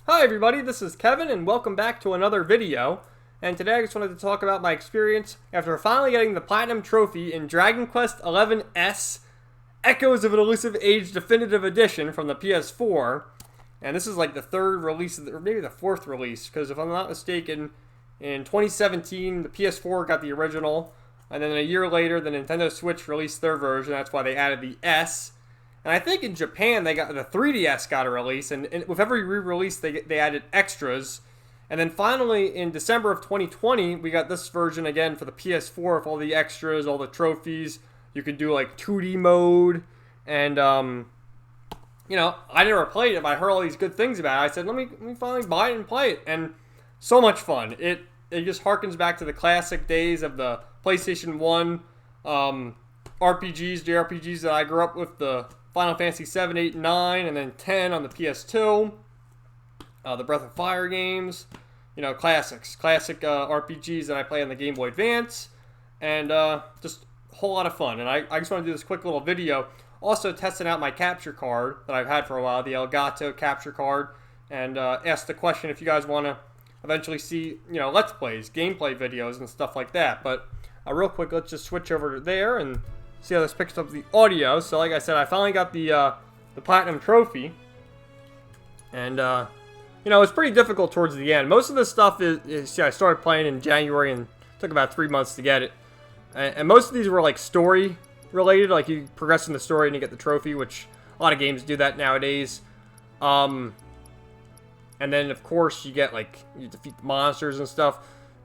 Hi everybody, this is Kevin and welcome back to another video. And today I just wanted to talk about my experience after finally getting the Platinum Trophy in Dragon Quest XI S Echoes of an Elusive Age Definitive Edition from the PS4. And this is like the third release, or maybe the fourth release, because if I'm not mistaken, in 2017 the PS4 got the original, and then a year later the Nintendo Switch released their version. That's why they added the S. And I think in Japan, they got the 3DS got a release, and with every re-release, they added extras. And then finally, in December of 2020, we got this version again for the PS4 with all the extras, all the trophies. You could do like 2D mode, and you know, I never played it, but I heard all these good things about it. I said, let me finally buy it and play it, and so much fun. It just harkens back to the classic days of the PlayStation 1 RPGs, JRPGs that I grew up with, the Final Fantasy 7, 8, 9, and then 10 on the PS2. The Breath of Fire games. You know, classic RPGs that I play on the Game Boy Advance. And just a whole lot of fun. And I just want to do this quick little video. Also testing out my capture card that I've had for a while, the Elgato capture card. And ask the question if you guys want to eventually see, you know, Let's Plays, gameplay videos, and stuff like that. But real quick, let's just switch over to there and see how this picks up the audio. So like I said, I finally got the Platinum Trophy. And, you know, it's pretty difficult towards the end. Most of this stuff is I started playing in January and it took about 3 months to get it. And most of these were like story related, like you progress in the story and you get the trophy, which a lot of games do that nowadays. And then, of course, you get, like, you defeat the monsters and stuff.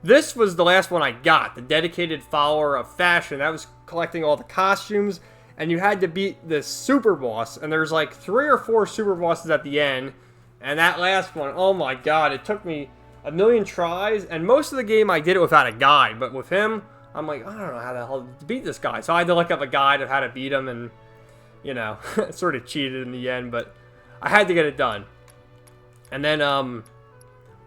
This was the last one I got, the Dedicated Follower of Fashion. That was collecting all the costumes, and you had to beat this super boss. And there's like 3 or 4 super bosses at the end. And that last one, oh my god, it took me a million tries. And most of the game I did it without a guide. But with him, I'm like, I don't know how the hell to beat this guy. So I had to look up a guide of how to beat him, and, you know, sort of cheated in the end. But I had to get it done. And then,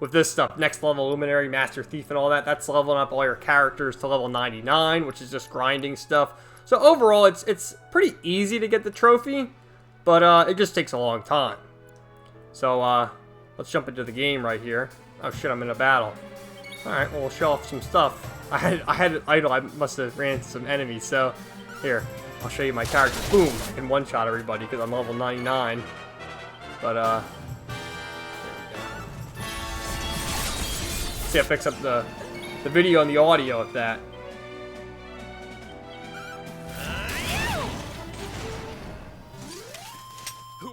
with this stuff, next level Luminary, Master Thief, and all that, that's leveling up all your characters to level 99, which is just grinding stuff. So overall, it's pretty easy to get the trophy, but it just takes a long time. So let's jump into the game right here. Oh shit, I'm in a battle. Alright, well, we'll show off some stuff. I had it idle, I must have ran into some enemies, so here, I'll show you my character. Boom, I can one-shot everybody because I'm level 99. But see, it picks up the video and the audio of that.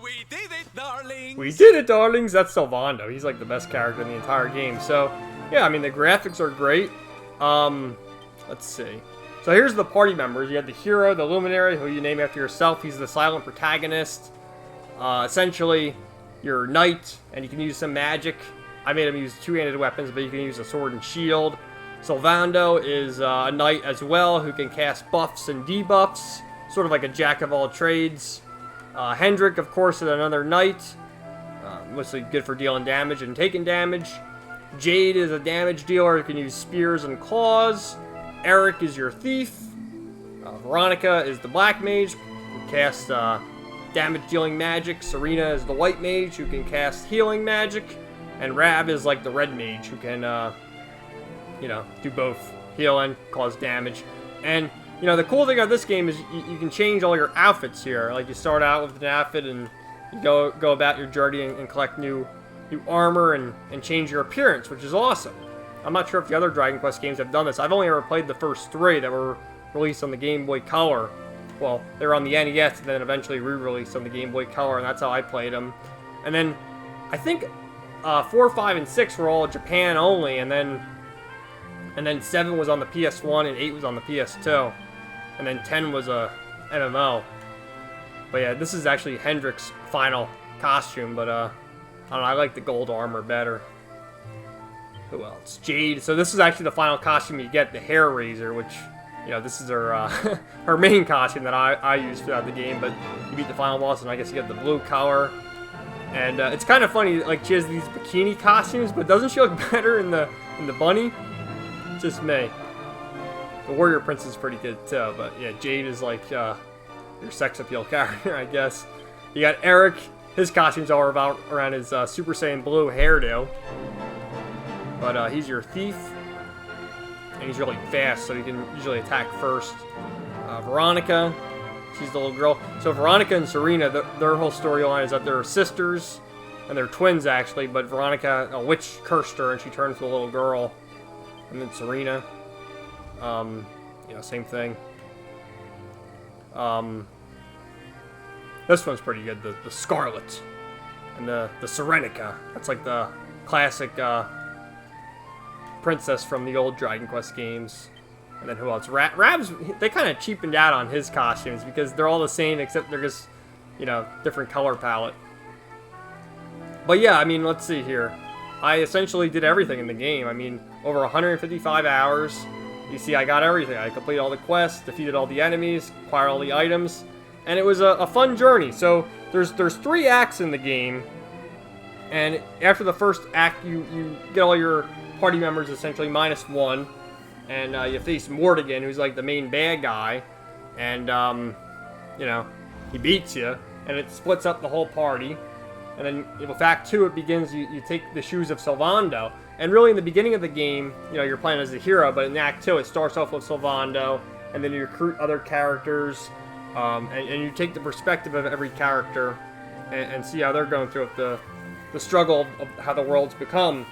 We did it, darlings! We did it, darlings! That's Sylvando. He's like the best character in the entire game. So, yeah, I mean, the graphics are great. Let's see. So here's the party members. You have the hero, the luminary, who you name after yourself. He's the silent protagonist. Essentially, you're a knight, and you can use some magic. I made him use two-handed weapons, but you can use a sword and shield. Sylvando is a knight as well, who can cast buffs and debuffs, sort of like a jack-of-all-trades. Hendrik, of course, is another knight, mostly good for dealing damage and taking damage. Jade is a damage dealer who can use spears and claws. Eric is your thief. Veronica is the black mage, who casts damage-dealing magic. Serena is the white mage, who can cast healing magic. And Rab is like the red mage who can, you know, do both heal and cause damage. And, you know, the cool thing about this game is you can change all your outfits here. Like, you start out with an outfit and you go about your journey and collect new armor and change your appearance, which is awesome. I'm not sure if the other Dragon Quest games have done this. I've only ever played the first 3 that were released on the Game Boy Color. Well, they were on the NES and then eventually re-released on the Game Boy Color, and that's how I played them. And then, I think 4, 5, and 6 were all Japan only, and then 7 was on the PS1, and 8 was on the PS2, and then 10 was a MMO. But yeah, this is actually Hendrik's final costume, but I don't know, I like the gold armor better. Who else? Jade. So this is actually the final costume you get, the hair razor, which, you know, this is her her main costume that I use throughout the game, but you beat the final boss, and I guess you get the blue color. And it's kind of funny, like, she has these bikini costumes, but doesn't she look better in the bunny? Just me. The Warrior Prince is pretty good too, but yeah, Jade is like your sex appeal character, I guess. You got Eric. his costume's all about around his Super Saiyan Blue hairdo. But he's your thief, and he's really fast, so he can usually attack first. Veronica, she's the little girl. So Veronica and Serena, their whole storyline is that they're sisters, and they're twins actually, but Veronica, a witch cursed her, and she turned into a little girl. And then Serena, you know, same thing. This one's pretty good, the Scarlet, and the Serenica. That's like the classic princess from the old Dragon Quest games. And then who else? Rab's, they kind of cheapened out on his costumes because they're all the same except they're just, you know, different color palette. But yeah, I mean, let's see here. I essentially did everything in the game. I mean, over 155 hours. You see, I got everything. I completed all the quests, defeated all the enemies, acquired all the items, and it was a fun journey. So there's 3 acts in the game, and after the first act, you get all your party members essentially -1. And you face Mortigan, who's like the main bad guy, and you know, he beats you, and it splits up the whole party. And then with Act 2, it begins. You take the shoes of Sylvando, and really in the beginning of the game, you know, you're playing as the hero, but in Act 2, it starts off with Sylvando, and then you recruit other characters, and you take the perspective of every character, and see how they're going through the struggle of how the world's become,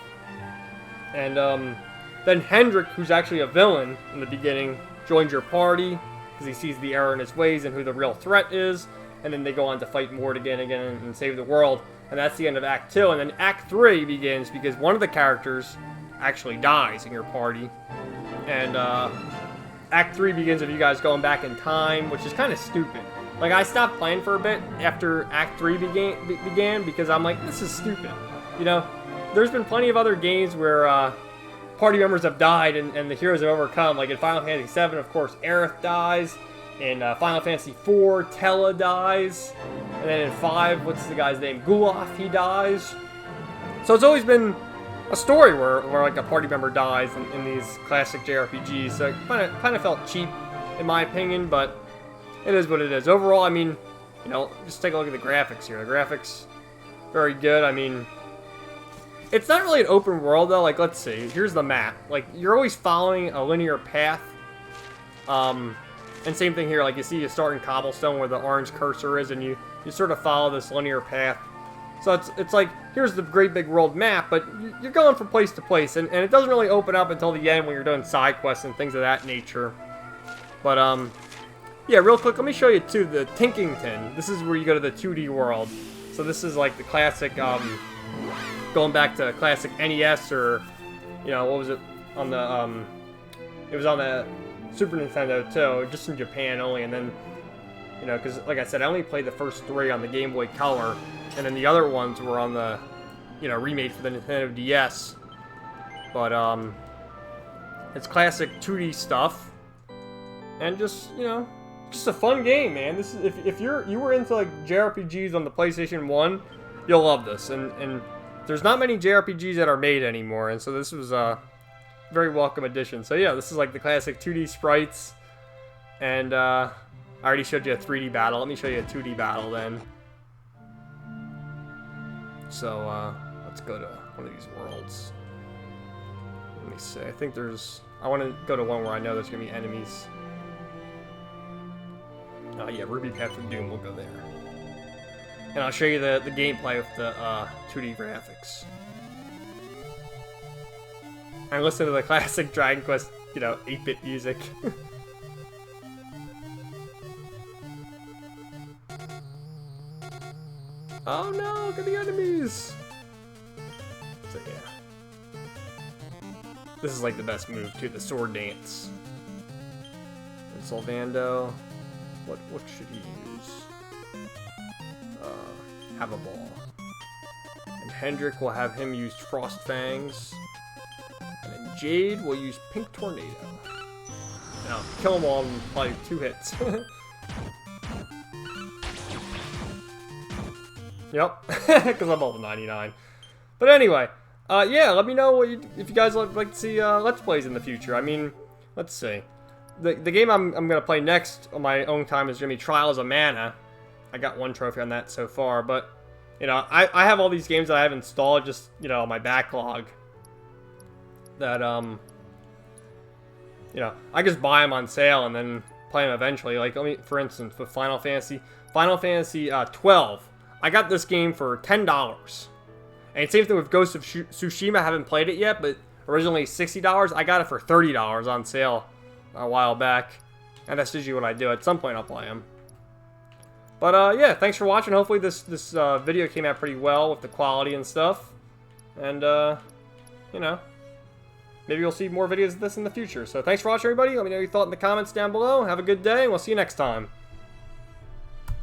and then Hendrik, who's actually a villain in the beginning, joins your party because he sees the error in his ways and who the real threat is. And then they go on to fight Mortigan again and save the world. And that's the end of Act 2. And then Act 3 begins because one of the characters actually dies in your party. And Act 3 begins with you guys going back in time, which is kind of stupid. Like, I stopped playing for a bit after Act 3 began because I'm like, this is stupid. You know, there's been plenty of other games where party members have died and the heroes have overcome. Like in Final Fantasy VII, of course, Aerith dies. In Final Fantasy IV, Tella dies. And then in 5, what's the guy's name? Gulaf, he dies. So it's always been a story where like a party member dies in these classic JRPGs. So it kind of felt cheap, in my opinion, but it is what it is. Overall, I mean, you know, just take a look at the graphics here. The graphics, very good. I mean, it's not really an open world, though. Like, let's see. Here's the map. Like, you're always following a linear path. And same thing here. Like, you start in Cobblestone where the orange cursor is, and you sort of follow this linear path. So it's like, here's the great big world map, but you're going from place to place. And it doesn't really open up until the end when you're doing side quests and things of that nature. But, yeah, real quick, let me show you, too, the Tinkington. This is where you go to the 2D world. So this is like the classic, going back to classic NES, or, you know, what was it on the, it was on the Super Nintendo too, just in Japan only, and then, you know, because like I said, I only played the first 3 on the Game Boy Color, and then the other ones were on the, you know, remade for the Nintendo DS, but, it's classic 2D stuff, and just, you know, just a fun game, man. This is, if you were into, like, JRPGs on the PlayStation 1, you'll love this, and there's not many JRPGs that are made anymore, and so this was a very welcome addition. So yeah, this is like the classic 2D sprites, and I already showed you a 3D battle. Let me show you a 2D battle then. So let's go to one of these worlds. Let me see. I think I want to go to one where I know there's going to be enemies. Oh yeah, Ruby Path of Doom, we'll go there. And I'll show you the gameplay with the 2D graphics. And listen to the classic Dragon Quest, you know, 8-bit music. Oh no, look at the enemies! So yeah. This is like the best move too, the sword dance. And Sylvando, what should he use? Have a ball. And Hendrik will have him use Frost Fangs. And then Jade will use Pink Tornado. And I'll kill them all in probably 2 hits. Yep, because I'm level 99. But anyway, yeah, let me know if you guys would like to see Let's Plays in the future. I mean, let's see. The game I'm going to play next on my own time is going to be Trials of Mana. I got 1 trophy on that so far, but You know, I have all these games that I have installed just, you know, on my backlog. That, you know, I just buy them on sale and then play them eventually. Like, let me, for instance, with Final Fantasy 12. I got this game for $10. And same thing with Ghost of Tsushima. I haven't played it yet, but originally $60. I got it for $30 on sale a while back. And that's usually what I do. At some point, I'll play them. But, yeah, thanks for watching. Hopefully this video came out pretty well with the quality and stuff. And, you know, maybe you'll see more videos of this in the future. So thanks for watching, everybody. Let me know your thoughts in the comments down below. Have a good day, and we'll see you next time.